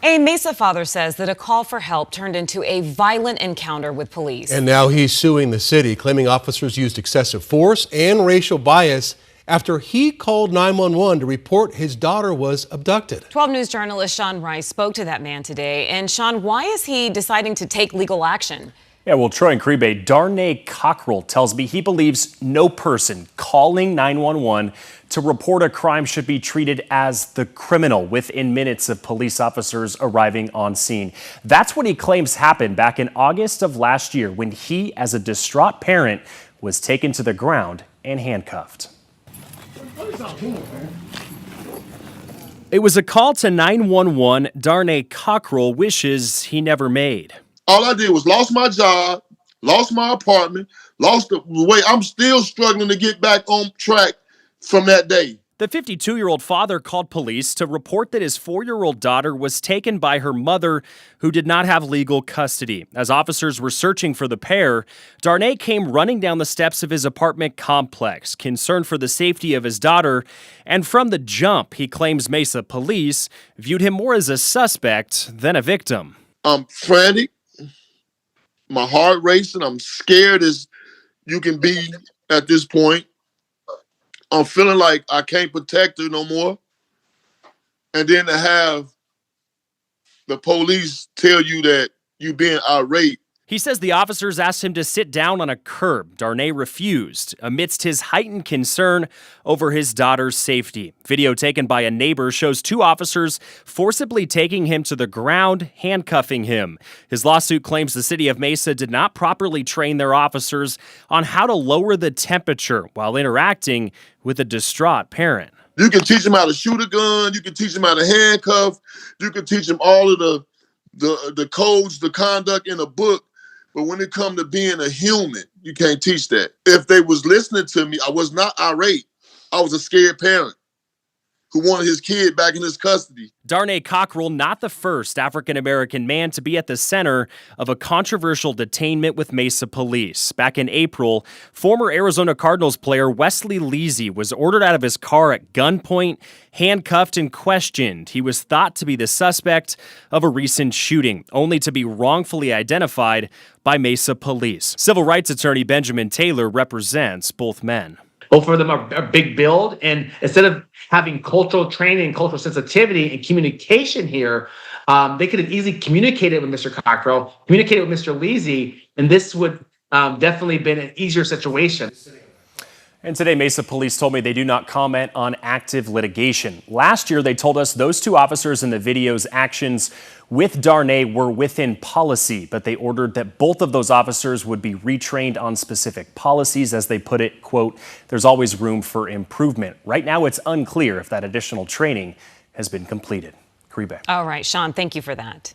A Mesa father says that a call for help turned into a violent encounter with police. And now he's suing the city, claiming officers used excessive force and racial bias after he called 911 to report his daughter was abducted. 12 News journalist Sean Rice spoke to that man today. And Sean, why is he deciding to take legal action? Yeah, well, Troy and Caribe, Darnay Cockrell tells me he believes no person calling 911 to report a crime should be treated as the criminal within minutes of police officers arriving on scene. That's what he claims happened back in August of last year when he, as a distraught parent, was taken to the ground and handcuffed. It was a call to 911 Darnay Cockrell wishes he never made. All I did was lost my job, lost my apartment, lost the way. I'm still struggling to get back on track from that day. The 52-year-old father called police to report that his 4-year-old daughter was taken by her mother, who did not have legal custody. As officers were searching for the pair, Darnay came running down the steps of his apartment complex, concerned for the safety of his daughter. And from the jump, he claims Mesa police viewed him more as a suspect than a victim. I'm frantic. My heart racing. I'm scared as you can be at this point. I'm feeling like I can't protect her no more. And then to have the police tell you that you being irate. He says the officers asked him to sit down on a curb. Darnay refused amidst his heightened concern over his daughter's safety. Video taken by a neighbor shows 2 officers forcibly taking him to the ground, handcuffing him. His lawsuit claims the city of Mesa did not properly train their officers on how to lower the temperature while interacting with a distraught parent. You can teach them how to shoot a gun. You can teach them how to handcuff. You can teach them all of the codes, the conduct in a book. But when it comes to being a human, you can't teach that. If they was listening to me, I was not irate. I was a scared parent who wanted his kid back in his custody. Darnay Cockrell, not the first African-American man to be at the center of a controversial detainment with Mesa Police. Back in April, former Arizona Cardinals player Wesley Leasy was ordered out of his car at gunpoint, handcuffed, and questioned. He was thought to be the suspect of a recent shooting, only to be wrongfully identified by Mesa Police. Civil rights attorney Benjamin Taylor represents both men. Both of them are a big build, and instead of having cultural training, cultural sensitivity, and communication here, they could have easily communicated with Mr. Cockrell, communicated with Mr. Leasy, and this would definitely been an easier situation. And today, Mesa Police told me they do not comment on active litigation. Last year, they told us those 2 officers in the video's actions with Darnay were within policy, but they ordered that both of those officers would be retrained on specific policies. As they put it, quote, there's always room for improvement. Right now, it's unclear if that additional training has been completed. Caribe. All right, Sean, thank you for that.